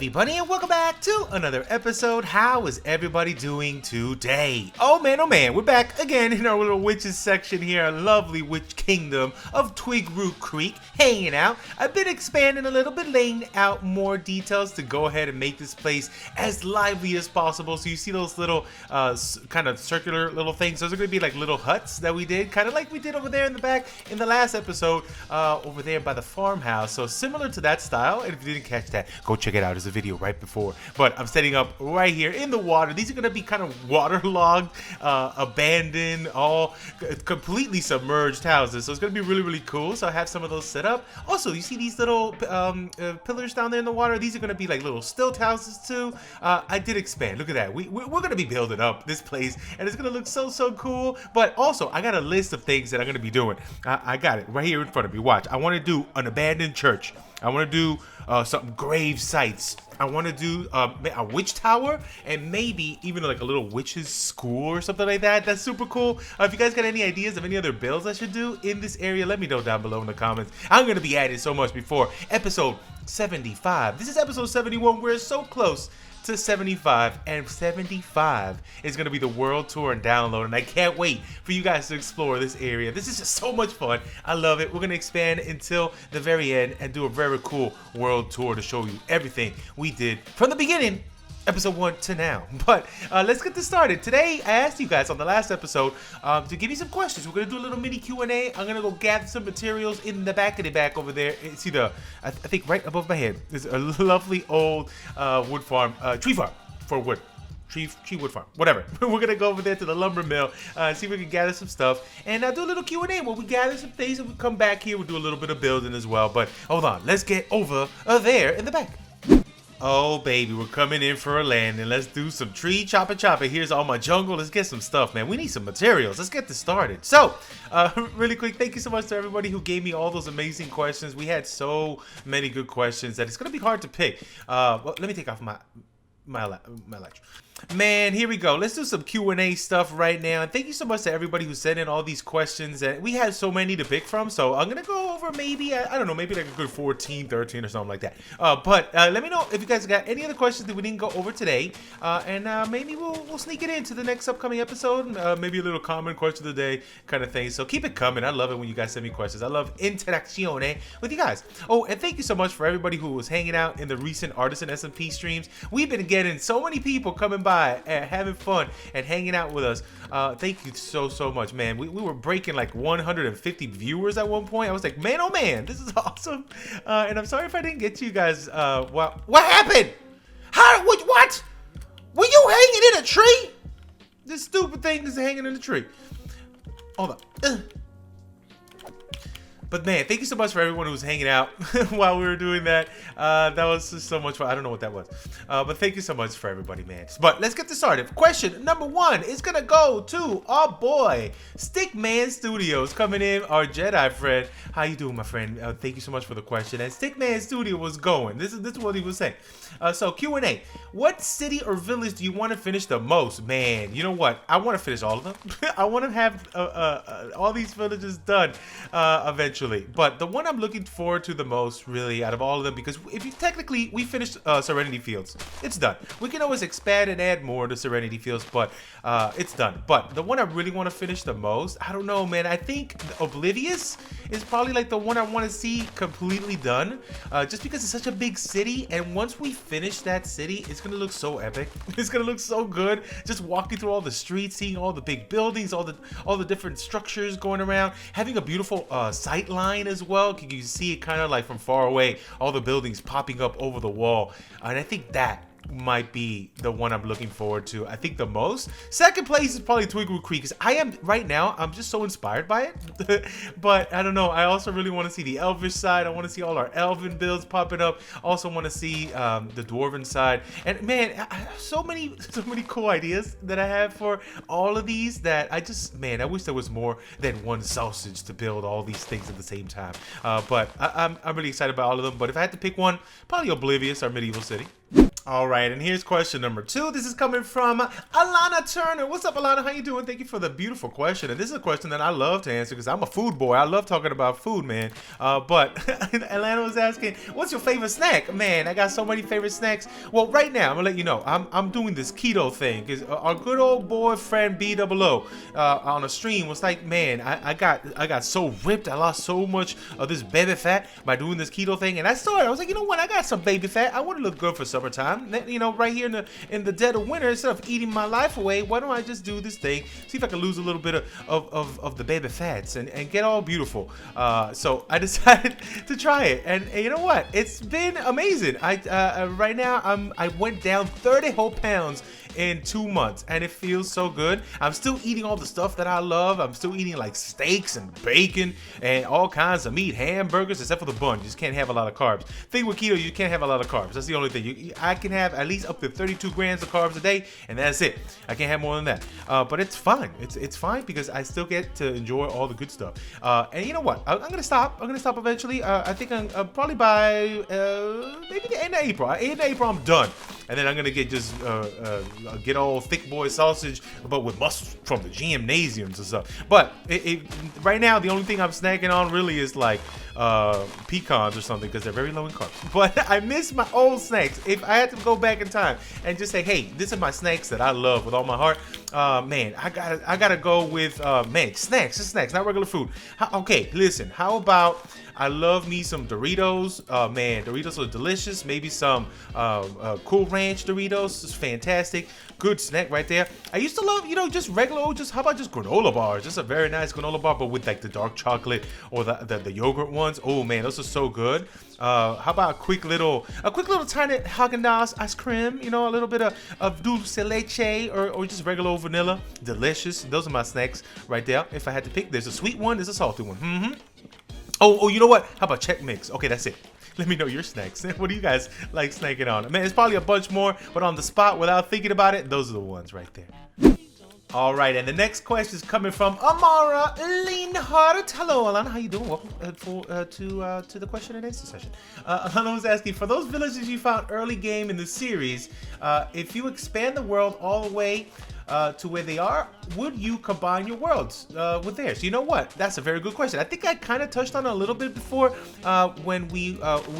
everybody, and welcome back to another episode. How is everybody doing today? Oh man, we're back again in our little witches section here, our lovely witch kingdom of Twigroot Creek, hanging out. I've been expanding a little bit, laying out more details to go ahead and make this place as lively as possible. So you see those little kind of circular little things. Those are going to be like little huts that we did, kind of like we did over there in the back in the last episode, over there by the farmhouse. So similar to that style, and if you didn't catch that, go check it out. There's a video right before, but I'm setting up right here in the water. These are going to be kind of waterlogged, abandoned, all completely submerged houses. So it's going to be really cool. So I have some of those set up. Also, you see these little pillars down there in the water? These are going to be like little stilt houses too. I did expand. Look at that. We're going to be building up this place, and it's going to look so cool. But also, I got a list of things that I'm going to be doing. I got it right here in front of me. Watch. I want to do an abandoned church. I want to do some grave sites. I want to do a witch tower, and maybe even like a little witch's school or something like that. That's super cool. If you guys got any ideas of any other builds I should do in this area, let me know down below in the comments. I'm going to be adding so much before episode 75. This is episode 71. We're so close to 75, and 75 is going to be the world tour and download, and I can't wait for you guys to explore this area. This is just so much fun. I love it. We're going to expand until the very end and do a very cool world tour to show you everything we did from the beginning, episode 1 to now. But let's get this started. Today, I asked you guys on the last episode to give me some questions. We're going to do a little mini Q&A. I'm going to go gather some materials in the back of the back over there. See I think right above my head is a lovely old wood farm, tree farm for wood. Tree wood farm, whatever. We're going to go over there to the lumber mill, see if we can gather some stuff, and do a little Q&A where we gather some things, and we come back here, we'll do a little bit of building as well. But hold on, let's get over there in the back. Oh baby, we're coming in for a landing. Let's do some tree chopper. Here's all my jungle. Let's get some stuff, man. We need some materials. Let's get this started. So, really quick, thank you so much to everybody who gave me all those amazing questions. We had so many good questions that it's gonna be hard to pick. Well, let me take off my lecture. Man, here we go. Let's do some Q&A stuff right now. And thank you so much to everybody who sent in all these questions. And we had so many to pick from. So I'm going to go over maybe, I don't know, maybe like a good 14, 13 or something like that. But let me know if you guys got any other questions that we didn't go over today. And maybe we'll sneak it into the next upcoming episode. Maybe a little common question of the day kind of thing. So keep it coming. I love it when you guys send me questions. I love interazione with you guys. Oh, and thank you so much for everybody who was hanging out in the recent Artisan SMP streams. We've been getting so many people coming by and having fun and hanging out with us. Thank you so much, man. We were breaking like 150 viewers at one point. I was like, man, oh man, this is awesome. And I'm sorry if I didn't get to you guys. What happened? What? Were you hanging in a tree? This stupid thing is hanging in a tree. Hold on. But man, thank you so much for everyone who was hanging out while we were doing that. That was just so much fun. I don't know what that was. But thank you so much for everybody, man. But let's get this started. Question number 1 is going to go to our boy, Stickman Studios, coming in, our Jedi friend. How you doing, my friend? Thank you so much for the question. And Stickman Studio was going. This is what he was saying. So Q&A. What city or village do you want to finish the most? Man, you know what? I want to finish all of them. I want to have all these villages done eventually. But the one I'm looking forward to the most, really, out of all of them, because if you technically we finished Serenity Fields, it's done. We can always expand and add more to Serenity Fields, but it's done. But the one I really want to finish the most, I don't know, man. I think Oblivious is probably like the one I want to see completely done, just because it's such a big city, and once we finish that city, it's gonna look so epic. It's gonna look so good. Just walking through all the streets, seeing all the big buildings, all the different structures going around, having a beautiful sight line as well. You can see it kind of like from far away, all the buildings popping up over the wall, and I think that might be the one I'm looking forward to, I think, the most. Second place is probably Twigroot Creek, because I am right now, I'm just so inspired by it. But I don't know, I also really want to see the elvish side. I want to see all our elven builds popping up. Also want to see the dwarven side. And man, so many cool ideas that I have for all of these that I wish there was more than one sausage to build all these things at the same time. But I'm really excited about all of them. But if I had to pick one, probably Oblivious, our medieval city. All right, and here's question number 2. This is coming from Alana Turner. What's up, Alana? How you doing? Thank you for the beautiful question. And this is a question that I love to answer because I'm a food boy. I love talking about food, man. But Alana was asking, what's your favorite snack? Man, I got so many favorite snacks. Well, right now, I'm going to let you know, I'm doing this keto thing because our good old boy friend B00 on a stream was like, man, I got so ripped. I lost so much of this baby fat by doing this keto thing. And I was like, you know what? I got some baby fat. I want to look good for summertime. You know, right here in the dead of winter, instead of eating my life away, why don't I just do this thing, see if I can lose a little bit of the baby fats and get all beautiful. So I decided to try it, and you know what? It's been amazing. Right now I went down 30 whole pounds in 2 months, and it feels so good. I'm still eating all the stuff that I love. I'm still eating like steaks and bacon and all kinds of meat, hamburgers, except for the bun. You just can't have a lot of carbs. Thing with keto, you can't have a lot of carbs. That's the only thing. I can have at least up to 32 grams of carbs a day, and that's it. I can't have more than that. But it's fine. It's fine because I still get to enjoy all the good stuff. And you know what? I'm gonna stop. I'm gonna stop eventually. I think I'm probably by maybe the end of April. End of April, I'm done. And then I'm gonna get all thick boy sausage, but with muscle from the gymnasiums and stuff. But right now, the only thing I'm snacking on really is like pecans or something because they're very low in carbs. But I miss my old snacks. If I had to go back in time and just say, hey, this is my snacks that I love with all my heart, man, I gotta go with man, snacks, not regular food. Okay, listen, how about I love me some Doritos. Man, Doritos are delicious. Maybe some Cool Ranch Doritos. It's fantastic. Good snack right there. I used to love, just regular old, how about just granola bars? Just a very nice granola bar, but with like the dark chocolate or the yogurt ones. Oh man, those are so good. How about a quick little tiny Haagen-Dazs ice cream? A little bit of dulce leche or just regular old vanilla. Delicious. Those are my snacks right there. If I had to pick, there's a sweet one, there's a salty one. Oh, you know what? How about Chex Mix? Okay, that's it. Let me know your snacks. What do you guys like snacking on? Man, there's probably a bunch more, but on the spot, without thinking about it, those are the ones right there. All right, and the next question is coming from Amara Linhart. Hello, Alana. How you doing? Welcome to the question and answer session. Alana was asking, for those villages you found early game in the series, if you expand the world all the way to where they are, would you combine your worlds with theirs? You know what? That's a very good question. I think I kind of touched on it a little bit before when we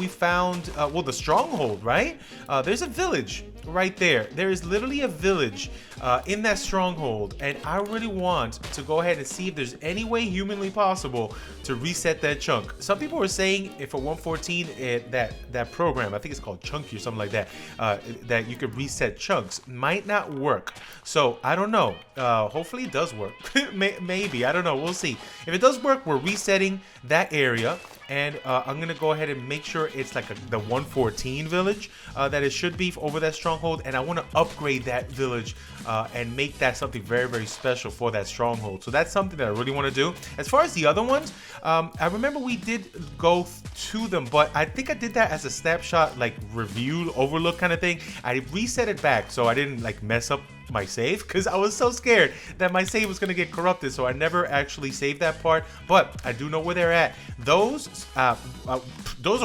found the stronghold, right? There's a village right there. There is literally a village in that stronghold, and I really want to go ahead and see if there's any way humanly possible to reset that chunk. Some people were saying if for 114 that program, I think it's called Chunky or something like that, that you could reset chunks, might not work. So I don't know. Hopefully it does work. Maybe, I don't know. We'll see. If it does work, we're resetting that area, and I'm gonna go ahead and make sure it's like the 114 village that it should be over that stronghold, and I want to upgrade that village and make that something very, very special for that stronghold. So that's something that I really want to do. As far as the other ones, I remember we did go to them, but I think I did that as a snapshot, like review overlook kind of thing. I reset it back so I didn't like mess up my save because I was so scared that my save was going to get corrupted, so I never actually saved that part, but I do know where they're at. Those are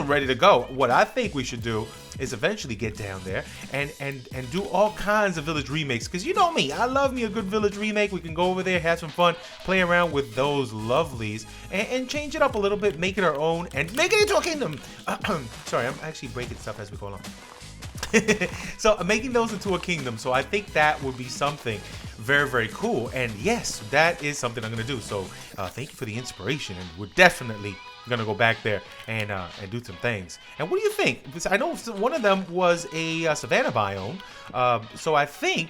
ready to go. What I think we should do is eventually get down there and do all kinds of village remakes, because you know me, I love me a good village remake. We can go over there, have some fun, play around with those lovelies, and change it up a little bit, make it our own, and make it into a kingdom. Sorry, I'm actually breaking stuff as we go along. So making those into a kingdom, so I think that would be something very, very cool, and yes, that is something I'm gonna do. So thank you for the inspiration, and we're definitely gonna go back there and do some things. And what do you think? Because I know one of them was a savanna biome, so I think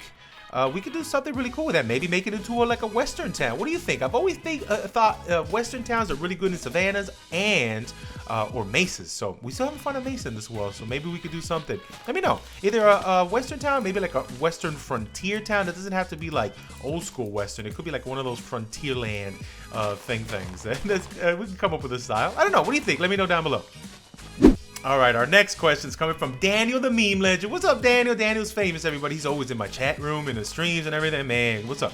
we could do something really cool with that. Maybe make it into like a western town. What do you think? I've always thought western towns are really good in savannas and or mesas. So we still haven't found a mesa in this world, so maybe we could do something. Let me know. Either a western town, maybe like a western frontier town. That doesn't have to be like old school western. It could be like one of those frontierland things. We can come up with a style. I don't know. What do you think? Let me know down below. All right, our next question is coming from Daniel the Meme Legend. What's up, Daniel? Daniel's famous, everybody. He's always in my chat room, in the streams and everything. Man, what's up?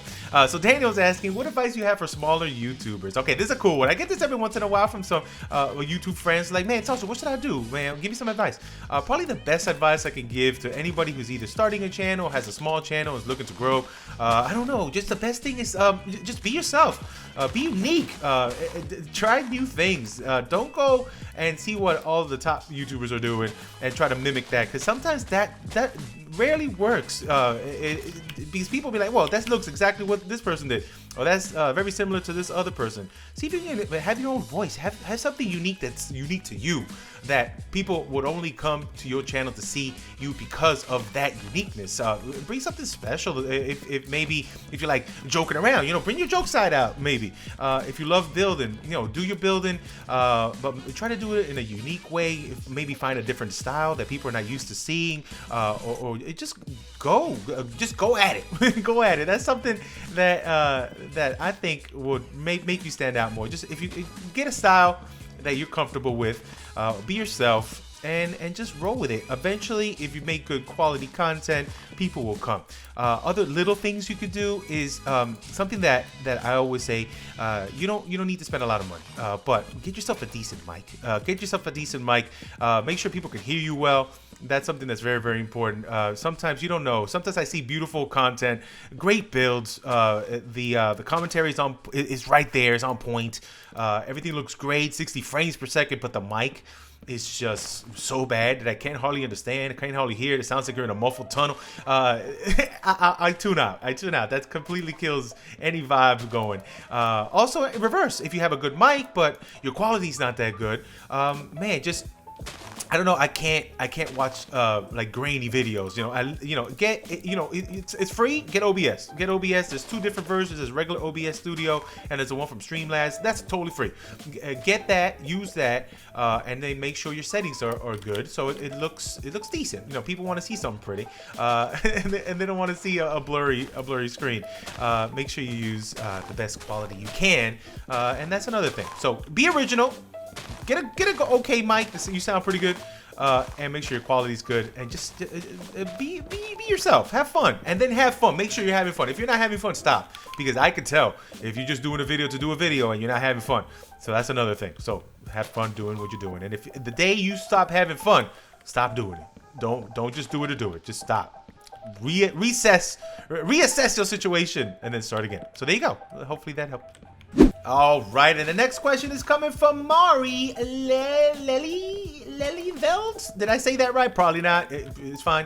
So Daniel's asking, what advice do you have for smaller YouTubers? Okay, this is a cool one. I get this every once in a while from some YouTube friends. Like, man, Sasha, what should I do? Man, give me some advice. Probably the best advice I can give to anybody who's either starting a channel, has a small channel, is looking to grow. I don't know. Just the best thing is just be yourself. Be unique. Try new things. Don't go and see what all the top YouTubers are doing and try to mimic that, because sometimes that rarely works. Because people be like, well, that looks exactly what this person did, or that's very similar to this other person. See if you can have your own voice, have something unique that's unique to you, that people would only come to your channel to see you because of that uniqueness. Bring something special. If maybe if you like joking around, bring your joke side out. Maybe if you love building, do your building, but try to do it in a unique way. Maybe find a different style that people are not used to seeing, or just go at it. Go at it. That's something that I think would make you stand out more. Just if you get a style that you're comfortable with, be yourself, and just roll with it. Eventually, if you make good quality content, people will come. Other little things you could do is something that I always say. You don't need to spend a lot of money, but get yourself a decent mic. Make sure people can hear you well. That's something that's very, very important. Sometimes you don't know. Sometimes I see beautiful content, great builds. The commentary is right there. It's on point. Everything looks great, 60 frames per second, but the mic is just so bad that I can't hardly understand. I can't hardly hear it. It sounds like you're in a muffled tunnel. I tune out. That completely kills any vibe going. Also, in reverse, if you have a good mic, but your quality's not that good, man, just I don't know. I can't watch like grainy videos. It's free. Get OBS. There's two different versions. There's regular OBS Studio, and there's the one from Streamlabs. That's totally free. Get that. Use that, and then make sure your settings are good, so it looks decent. People want to see something pretty, and they don't want to see a blurry screen. Make sure you use the best quality you can, and that's another thing. So be original. Get a okay mic. You sound pretty good, and make sure your quality's good. And just be yourself. Have fun, and then have fun. Make sure you're having fun. If you're not having fun, stop, because I can tell if you're just doing a video to do a video and you're not having fun. So that's another thing. So have fun doing what you're doing. And if the day you stop having fun, stop doing it. Don't just do it to do it. Just stop. Reassess your situation, and then start again. So there you go. Hopefully that helped. All right, and the next question is coming from Mari Lelyveld. Did I say that right? Probably not. It's fine.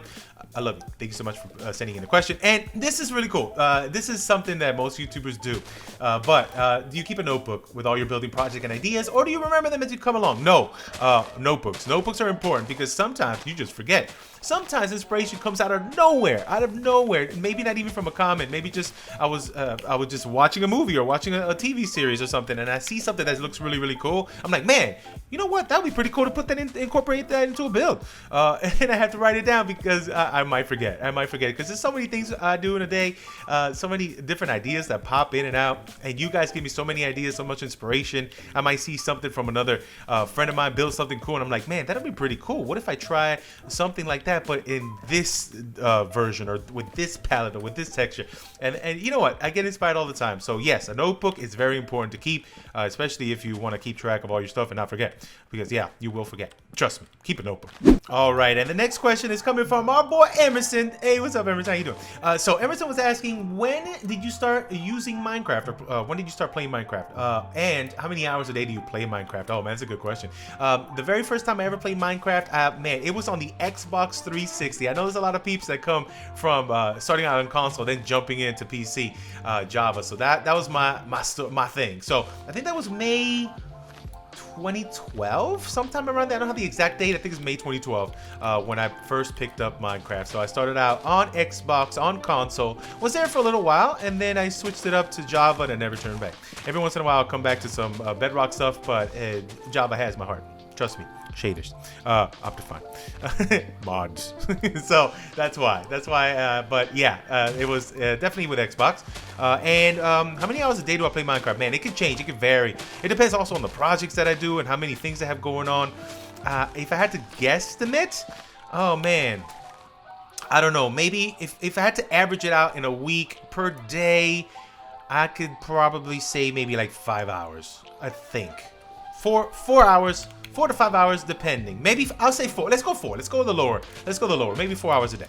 I love you. Thank you so much for sending in the question. And this is really cool. This is something that most YouTubers do. But do you keep a notebook with all your building project and ideas, or do you remember them as you come along? No. Notebooks. Notebooks are important because sometimes you just forget. Sometimes inspiration comes out of nowhere. Maybe not even from a comment. Maybe just I was just watching a movie or watching a TV series or something, and I see something that looks really, really cool. I'm like, man, you know what? That would be pretty cool to put that incorporate that into a build. And I have to write it down because I might forget. Because there's so many things I do in a day, so many different ideas that pop in and out, and you guys give me so many ideas, so much inspiration. I might see something from another friend of mine build something cool, and I'm like, man, that'd be pretty cool. What if I try something like that, but in this version, or with this palette, or with this texture? And you know what? I get inspired all the time. So yes, a notebook is very important to keep, especially if you want to keep track of all your stuff and not forget. Because yeah, you will forget. Trust me. Keep a notebook. All right, and the next question is coming from our boy Emerson. Hey, what's up, Emerson? How you doing? So Emerson was asking, when did you start using Minecraft, or when did you start playing Minecraft? And how many hours a day do you play Minecraft? Oh man, that's a good question. The very first time I ever played Minecraft, man, it was on the Xbox 360. I know there's a lot of peeps that come from starting out on console, then jumping into PC, Java. So that was my thing. So I think that was May 2012, sometime around there. I don't have the exact date. I think it's May 2012 when I first picked up Minecraft. So I started out on Xbox, on console, was there for a little while, and then I switched it up to Java and I never turned back. Every once in a while I'll come back to some Bedrock stuff, but Java has my heart. Trust me. Shaders, Optifine, mods. So that's why. But yeah, it was definitely with Xbox. And how many hours a day do I play Minecraft? Man, it could change. It could vary. It depends also on the projects that I do and how many things I have going on. If I had to guesstimate, oh man, I don't know. Maybe if I had to average it out in a week per day, I could probably say maybe like 5 hours. I think 4 hours, 4 to 5 hours, depending. Maybe I'll say 4. Let's go 4. Let's go the lower. Let's go the lower. Maybe 4 hours a day.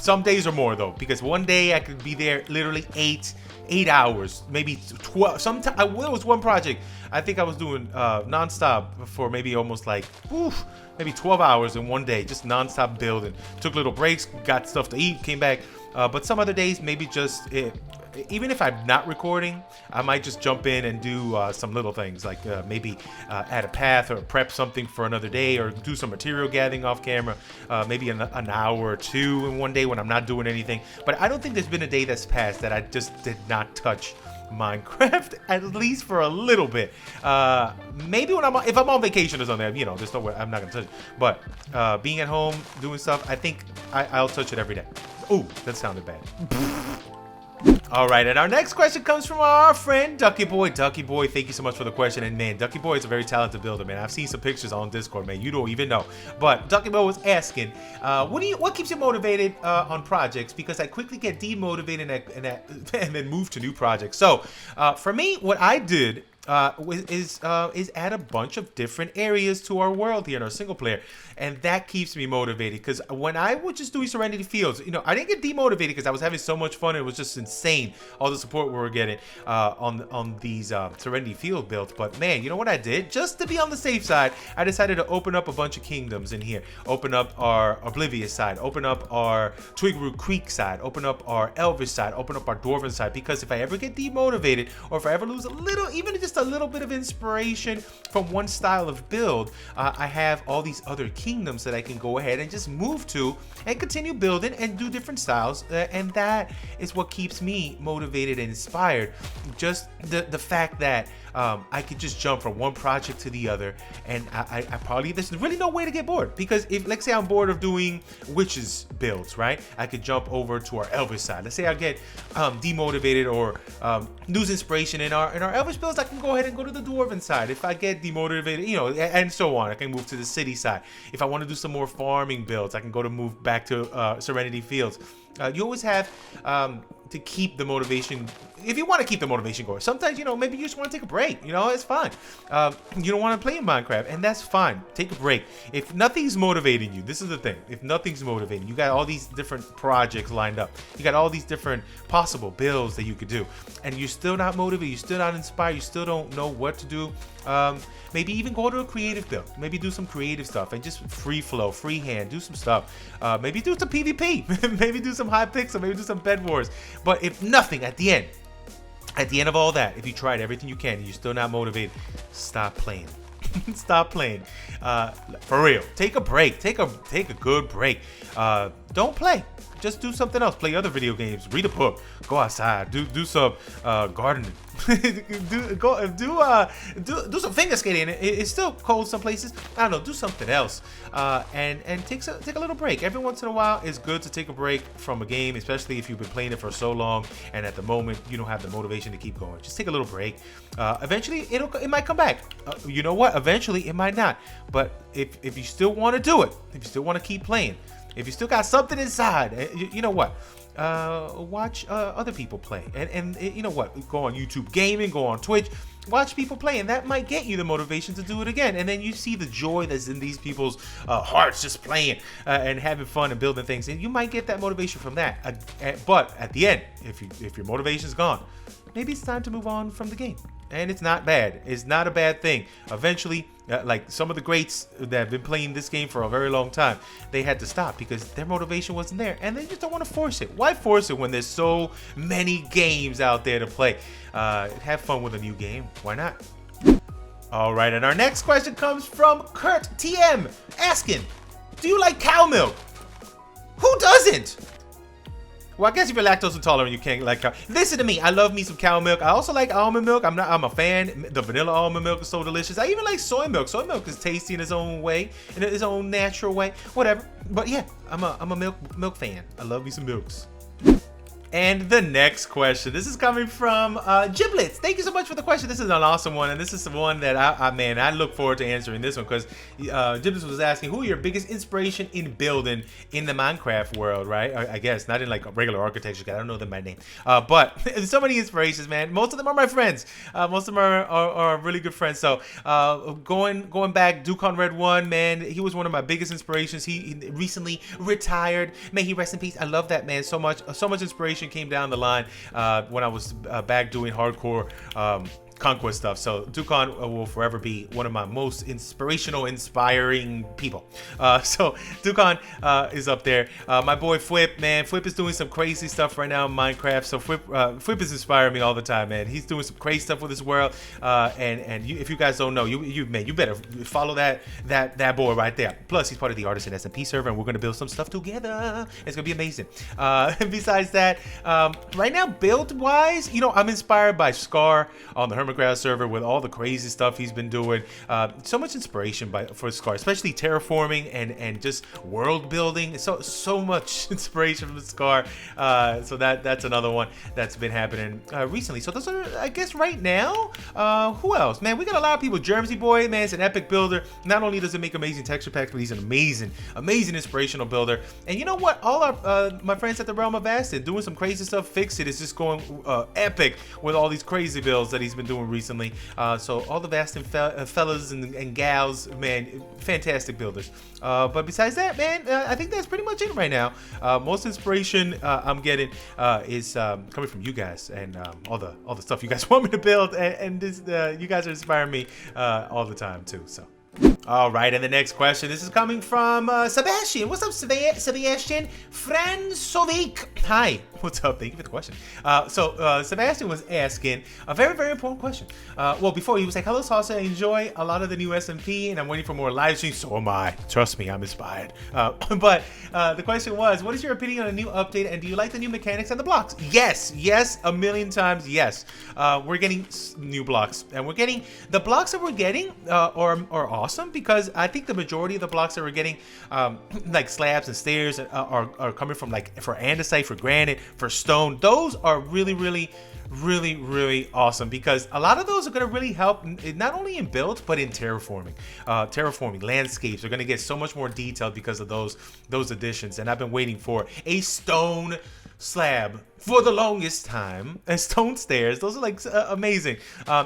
Some days are more though, because one day I could be there literally 8 hours, maybe 12. Sometimes there was one project I think I was doing non-stop for maybe almost like maybe 12 hours in one day, just non-stop building. Took little breaks, got stuff to eat, came back. But some other days maybe just even if I'm not recording, I might just jump in and do some little things like maybe add a path or prep something for another day, or do some material gathering off camera, maybe an hour or two in one day when I'm not doing anything. But I don't think there's been a day that's passed that I just did not touch Minecraft, at least for a little bit. Maybe when if I'm on vacation or something, you know, there's no way I'm not gonna touch it. But being at home doing stuff, I think I'll touch it every day. Ooh, that sounded bad. All right, and our next question comes from our friend Ducky Boy. Ducky Boy, thank you so much for the question. And man, Ducky Boy is a very talented builder, man. I've seen some pictures on Discord, man. You don't even know. But Ducky Boy was asking, what keeps you motivated on projects? Because I quickly get demotivated and then move to new projects. So for me, what I did is add a bunch of different areas to our world here in our single player, and that keeps me motivated. Because when I was just doing Serenity Fields, you know, I didn't get demotivated because I was having so much fun. It was just insane, all the support we were getting on these Serenity Field builds. But man, you know what I did? Just to be on the safe side, I decided to open up a bunch of kingdoms in here. Open up our Oblivious side, open up our Twigroot Creek side, open up our Elvish side, open up our Dwarven side. Because if I ever get demotivated, or if I ever lose a little, even just a little bit of inspiration from one style of build, I have all these other kingdoms that I can go ahead and just move to and continue building and do different styles, and that is what keeps me motivated and inspired. Just the fact that I could just jump from one project to the other, and I probably, there's really no way to get bored. Because if, let's say I'm bored of doing witches builds, right, I could jump over to our Elvish side. Let's say I get demotivated or lose inspiration in our Elvish builds, I can go ahead and go to the Dwarven side. If I get demotivated, you know, and so on, I can move to the city side. If I want to do some more farming builds, I can move back to Serenity Fields. You always have to keep the motivation, if you want to keep the motivation going. Sometimes, you know, maybe you just want to take a break, you know, it's fine. You don't want to play in Minecraft, and that's fine. Take a break. If nothing's motivating you, this is the thing, if nothing's motivating you, got all these different projects lined up, you got all these different possible builds that you could do, and you're still not motivated, you're still not inspired, you still don't know what to do, maybe even go to a creative build, maybe do some creative stuff and just free flow, freehand, do some stuff, maybe do some PvP, maybe do some high pixel, maybe do some bed wars. But if nothing, at the end of all that, if you tried everything you can and you're still not motivated, stop playing. Stop playing. For real, take a break. Take a good break. Don't play. Just do something else. Play other video games. Read a book. Go outside. Do some gardening. do some finger skating. It's still cold some places. I don't know. Do something else. And take a little break. Every once in a while, it's good to take a break from a game, especially if you've been playing it for so long and at the moment you don't have the motivation to keep going. Just take a little break. Eventually, it might come back. You know what? Eventually, it might not. But if you still want to do it, if you still want to keep playing, if you still got something inside, you know what? Watch other people play, and you know what? Go on YouTube Gaming, go on Twitch, watch people play, and that might get you the motivation to do it again. And then you see the joy that's in these people's hearts, just playing and having fun and building things, and you might get that motivation from that. But at the end, if your motivation's gone, maybe it's time to move on from the game. And it's not bad. It's not a bad thing. Eventually, like some of the greats that have been playing this game for a very long time, they had to stop because their motivation wasn't there, and they just don't want to force it. Why force it when there's so many games out there to play? Have fun with a new game. Why not? All right, and our next question comes from Kurt TM asking, do you like cow milk? Who doesn't? Well, I guess if you're lactose intolerant, you can't like cow. Listen to me. I love me some cow milk. I also like almond milk. I'm a fan. The vanilla almond milk is so delicious. I even like soy milk. Soy milk is tasty in its own way, in its own natural way. Whatever. But yeah, I'm a milk fan. I love me some milks. And the next question, this is coming from Giblets. Thank you so much for the question. This is an awesome one, and this is the one that I look forward to answering this one, because Giblets was asking, who are your biggest inspiration in building in the Minecraft world, right? I guess not in like a regular architecture, I don't know them by name, but there's so many inspirations, man. Most of them are my friends. Most of them are really good friends. So going back, Ducon Red One, man, he was one of my biggest inspirations. He recently retired. May he rest in peace. I love that man so much. So much inspiration came down the line when I was back doing hardcore conquest stuff. So Ducon will forever be one of my most inspiring people. So Ducon is up there. My boy Flip, man, Flip is doing some crazy stuff right now in Minecraft. So Flip is inspiring me all the time, man. He's doing some crazy stuff with this world. And if you guys don't know, you better follow that boy right there. Plus, he's part of the Artisan SMP server, and we're gonna build some stuff together. It's gonna be amazing. And besides that, right now, build-wise, I'm inspired by Scar on the Hermitcraft server with all the crazy stuff he's been doing. So much inspiration for Scar, especially terraforming and just world building. So much inspiration from Scar. So that's another one that's been happening recently. So those are, I guess, right now. Who else? Man, we got a lot of people. Germsy Boy, man, is an epic builder. Not only does he make amazing texture packs, but he's an amazing inspirational builder. And you know what? All our my friends at the Realm of Aston doing some crazy stuff. Fix It is just going epic with all these crazy builds that he's been doing recently. So all the Aston fellas and gals, man, fantastic builders. But besides that, man, I think that's pretty much it right now. Most inspiration I'm getting is coming from you guys and all the stuff you guys want me to build, and this, you guys are inspiring me all the time too. So. All right, and the next question, this is coming from Sebastian. What's up, Sebastian? Fransovic. Hi, what's up? Thank you for the question. So Sebastian was asking a very, very important question. Well, before he was like, hello, Salsa, I enjoy a lot of the new SMP, and I'm waiting for more live streams. So am I. Trust me, I'm inspired. But the question was, what is your opinion on a new update, and do you like the new mechanics and the blocks? Yes, a million times yes. We're getting new blocks, and we're getting, the blocks that we're getting are awesome, because I think the majority of the blocks that we're getting, like slabs and stairs, are coming from, like, for andesite, for granite, for stone. Those are really awesome, because a lot of those are going to really help not only in builds but in terraforming landscapes are going to get so much more detailed because of those additions. And I've been waiting for a stone slab for the longest time, and stone stairs, those are like amazing.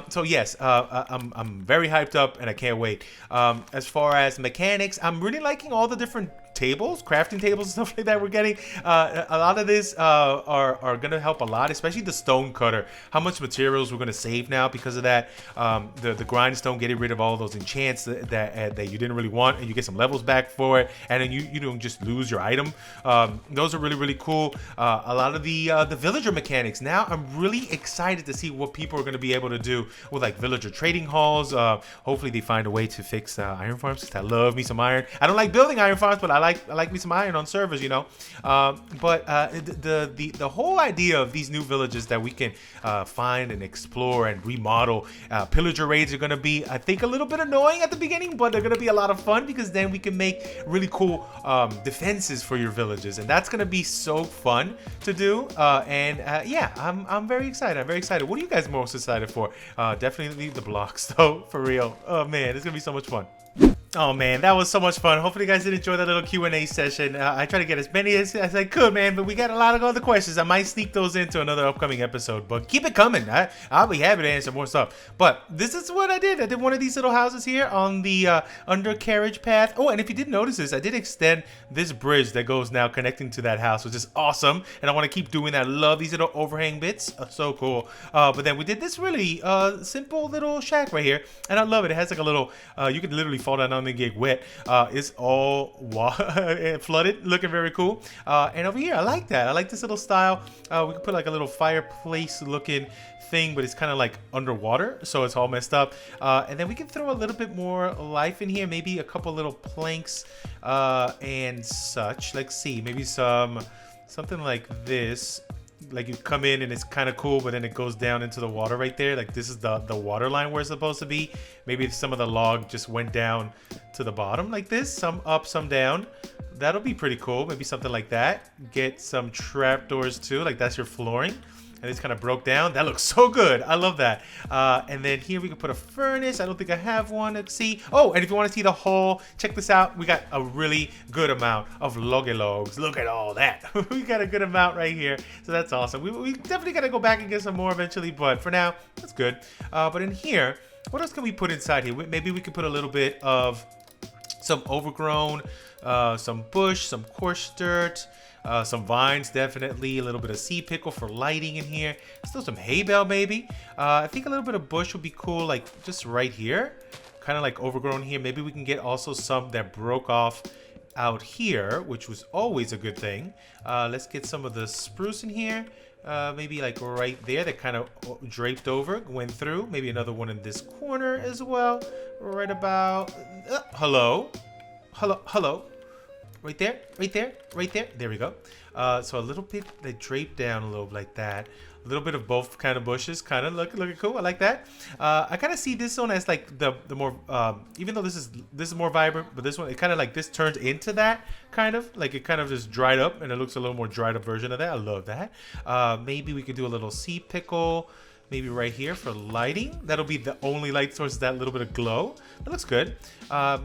So yes, I'm very hyped up, and I can't wait. As far as mechanics, I'm really liking all the different tables, crafting tables and stuff like that we're getting. A lot of this are gonna help a lot, especially the stone cutter. How much materials we're gonna save now because of that. The grindstone, getting rid of all those enchants that you didn't really want, and you get some levels back for it, and then you don't just lose your item. Those are really cool. A lot of the villager mechanics. Now I'm really excited to see what people are going to be able to do with, like, villager trading halls. Hopefully they find a way to fix iron farms, because I love me some iron. I don't like building iron farms, but I like me some iron on servers, But the whole idea of these new villages that we can find and explore and remodel, pillager raids are going to be, I think, a little bit annoying at the beginning, but they're going to be a lot of fun, because then we can make really cool defenses for your villages, and that's going to be so fun to do. Yeah, I'm very excited. What are you guys most excited for? Definitely the blocks, though, for real. Oh man, it's gonna be so much fun. Oh man, that was so much fun. Hopefully you guys did enjoy that little Q&A session. I try to get as many as I could, man, but we got a lot of other questions. I might sneak those into another upcoming episode, but keep it coming. I'll be happy to answer more stuff. But this is what I did. I did one of these little houses here on the undercarriage path. Oh, and if you didn't notice this, I did extend this bridge that goes now connecting to that house, which is awesome. And I want to keep doing that. I love these little overhang bits. So cool. But then we did this really simple little shack right here, and I love it. It has like a little, you could literally fall down and get wet. It's all flooded, looking very cool. And over here, I like that. I like this little style. We could put like a little fireplace looking thing, but it's kind of like underwater, so it's all messed up. And then we can throw a little bit more life in here, maybe a couple little planks and such. Let's see, maybe something like this. like you come in and it's kind of cool, but then it goes down into the water right there. Like this is the water line where it's supposed to be. Maybe some of the log just went down to the bottom like this, some up, some down. That'll be pretty cool. Maybe something like that. Get some trapdoors too, like that's your flooring. And it's kind of broke down. That looks so good. I love that. And then here we can put a furnace. I don't think I have one. Let's see. Oh, and if you want to see the haul, check this out. We got a really good amount of logs. Look at all that. We got a good amount right here. So that's awesome. We definitely got to go back and get some more eventually. But for now, that's good. But in here, what else can we put inside here? Maybe we could put a little bit of some overgrown, some bush, some coarse dirt. Some vines, definitely. A little bit of sea pickle for lighting in here. Still some hay bale, maybe. I think a little bit of bush would be cool, like just right here. Kind of like overgrown here. Maybe we can get also some that broke off out here, which was always a good thing. Let's get some of the spruce in here. Maybe like right there that kind of draped over, went through. Maybe another one in this corner as well. Right about... hello. Right there, right there, right there. There we go. So a little bit, they drape down a little like that. A little bit of both kind of bushes, kind of looking cool. I like that. I kind of see this one as like the more, even though this is more vibrant, but this one, it kind of like this turns into that kind of like it kind of just dried up, and it looks a little more dried up version of that. I love that. Maybe we could do a little sea pickle. Maybe right here for lighting. That'll be the only light source, that little bit of glow. That looks good.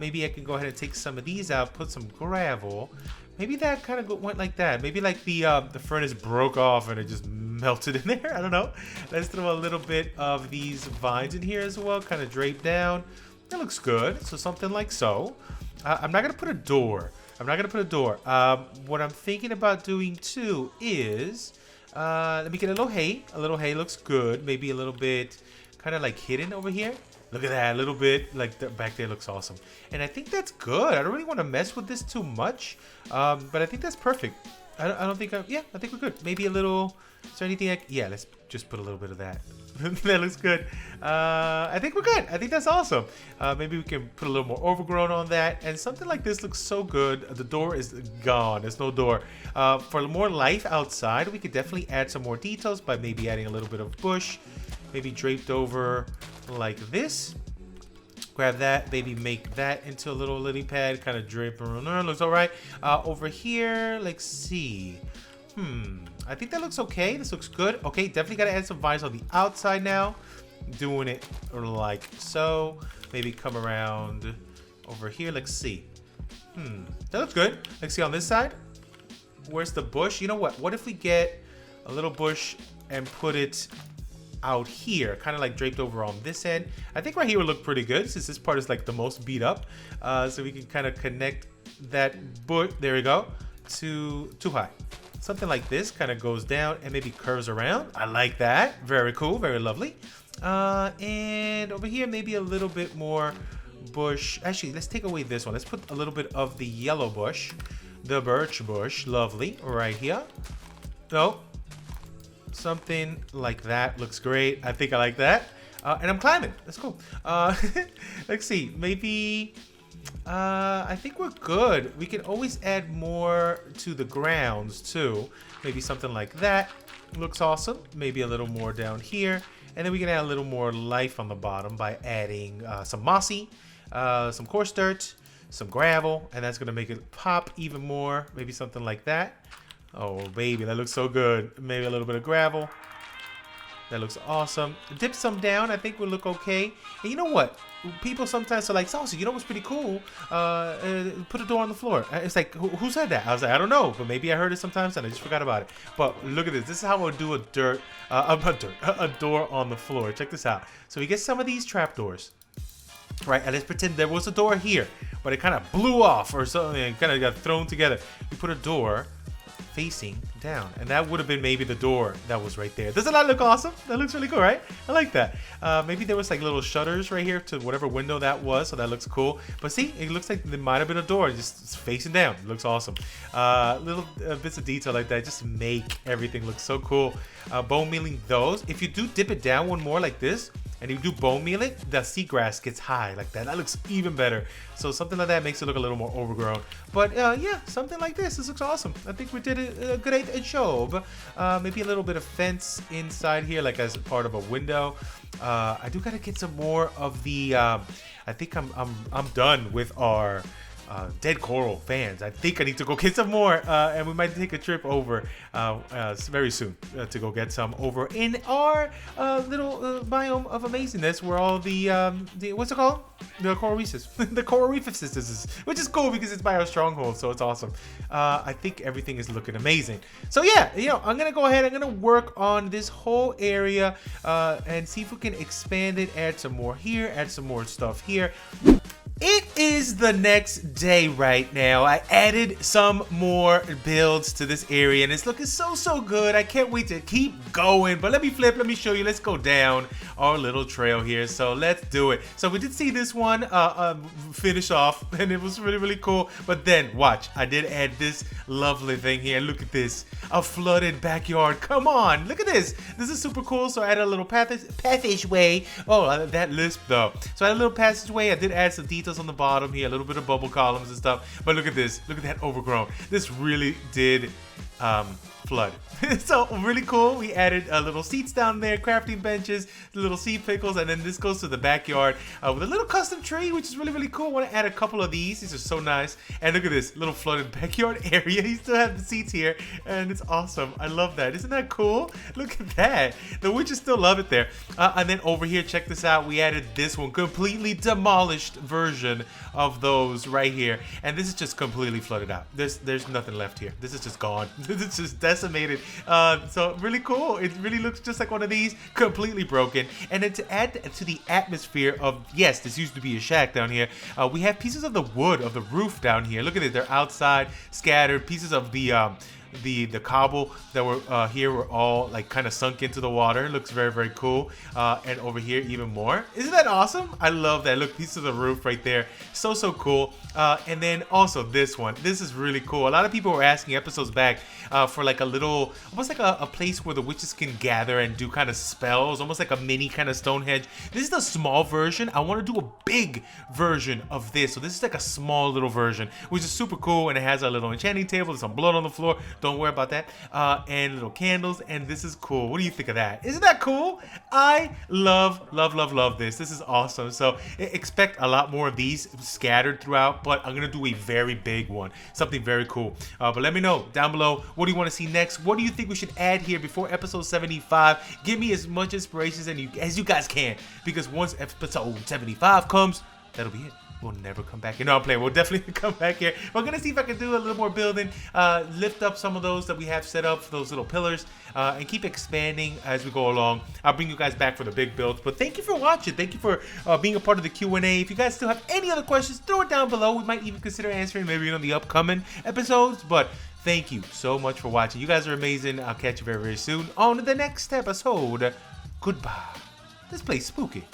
Maybe I can go ahead and take some of these out, put some gravel. Maybe that kind of went like that. Maybe like the furnace broke off and it just melted in there. I don't know. Let's throw a little bit of these vines in here as well, kind of draped down. That looks good. So something like so. I'm not gonna put a door. What I'm thinking about doing too is... let me get a little hay. A little hay looks good. Maybe a little bit kind of like hidden over here. Look at that. A little bit like back there looks awesome. And I think that's good. I don't really want to mess with this too much. But I think that's perfect. I don't think yeah, I think we're good. Maybe a little, is there anything yeah, let's just put a little bit of that. That looks good. I think we're good. I think that's awesome. Maybe we can put a little more overgrown on that. And something like this looks so good. The door is gone. There's no door. For more life outside, we could definitely add some more details by maybe adding a little bit of bush. Maybe draped over like this. Grab that, maybe make that into a little lily pad. Kind of drape around there. Looks all right. Over here, let's see. I think that looks okay. This looks good. Okay, definitely got to add some vines on the outside now. Doing it like so. Maybe come around over here. Let's see. That looks good. Let's see on this side. Where's the bush? You know what? What if we get a little bush and put it out here, kind of like draped over on this end? I think right here would look pretty good since this part is like the most beat up. So we can kind of connect that bush. There we go. Too high. Something like this kind of goes down and maybe curves around. I like that. Very cool. Very lovely. And over here, maybe a little bit more bush. Actually, let's take away this one. Let's put a little bit of the yellow bush. The birch bush. Lovely. Right here. No. Something like that looks great. I think I like that. And I'm climbing. That's cool. Let's see. Maybe... I think we're good. We can always add more to the grounds too. Maybe something like that. Looks awesome. Maybe a little more down here. And then we can add a little more life on the bottom by adding some mossy, some coarse dirt, some gravel. And that's going to make it pop even more. Maybe something like that. Oh, baby, that looks so good. Maybe a little bit of gravel. That looks awesome. Dip some down. I think will look okay. And you know what? People sometimes are like, Saucy, you know what's pretty cool? Put a door on the floor. It's like, who said that? I was like, I don't know, but maybe I heard it sometimes and I just forgot about it. But look at this. This is how we'll do a door on the floor. Check this out. So we get some of these trapdoors, right? And let's pretend there was a door here, but it kind of blew off or something and kind of got thrown together. We put a door facing down, and that would have been maybe the door that was right there. Doesn't that look awesome? That looks really cool, right? I like that. Maybe there was like little shutters right here to whatever window that was, so that looks cool. But see, it looks like there might have been a door just facing down. It looks awesome. Little bits of detail like that just make everything look so cool. Bone mealing those. If you do dip it down one more like this, and you do bone meal it, the seagrass gets high like that. That looks even better. So something like that makes it look a little more overgrown. But yeah, something like this. This looks awesome. I think we did a good job. Maybe a little bit of fence inside here, like as part of a window. I do gotta get some more of the. I think I'm done with our. Dead coral fans. I think I need to go get some more, and we might take a trip over very soon to go get some over in our little biome of amazingness, where all the what's it called? The coral reefs, the coral reef sisters, which is cool because it's by our stronghold, so it's awesome. I think everything is looking amazing. So yeah, I'm gonna go ahead. I'm gonna work on this whole area and see if we can expand it. Add some more here. Add some more stuff here. It is the next day right now. I added some more builds to this area and it's looking so good. I can't wait to keep going. But let me show you. Let's go down our little trail here. So let's do it. So we did see this one finish off and it was really cool. But then watch, I did add this lovely thing here. Look at this, a flooded backyard. Come on, look at this. This is super cool. So I added a little passageway. Oh, that lisp though. So I had a little passageway. I did add some details on the bottom here, a little bit of bubble columns and stuff. But look at this, look at that overgrown. This really did flood. So really cool. We added little seats down there, crafting benches, little sea pickles, and then this goes to the backyard with a little custom tree, which is really cool. I want to add a couple of these. These are so nice. And look at this little flooded backyard area. You still have the seats here, and it's awesome. I love that. Isn't that cool? Look at that. The witches still love it there. And then over here, check this out. We added this one, completely demolished version of those right here, and this is just completely flooded out. There's nothing left here. This is just gone. It's just decimated. So really cool. It really looks just like one of these, completely broken. And then to add to the atmosphere of, yes, this used to be a shack down here, we have pieces of the wood of the roof down here. Look at it, they're outside, scattered. Pieces of the cobble that were here were all like kind of sunk into the water. It looks very cool. And over here even more. Isn't that awesome? I love that. Look, piece of the roof right there. So cool. And then also this one. This is really cool. A lot of people were asking episodes back for like a little, almost like a place where the witches can gather and do kind of spells, almost like a mini kind of Stonehenge. This is the small version. I want to do a big version of this. So this is like a small little version, which is super cool. And it has a little enchanting table. There's some blood on the floor. Don't worry about that. And little candles, and this is cool. What do you think of that? Isn't that cool? I love this. This is awesome. So expect a lot more of these scattered throughout, but I'm gonna do a very big one, something very cool. But let me know down below, what do you want to see next? What do you think we should add here before episode 75? Give me as much inspiration as you guys can, because once episode 75 comes, that'll be it. We'll never come back here. No, I'm playing. We'll definitely come back here. We're going to see if I can do a little more building, lift up some of those that we have set up, those little pillars, and keep expanding as we go along. I'll bring you guys back for the big builds. But thank you for watching. Thank you for being a part of the Q&A. If you guys still have any other questions, throw it down below. We might even consider answering maybe in the upcoming episodes. But thank you so much for watching. You guys are amazing. I'll catch you very soon on the next episode. Goodbye. This place spooky.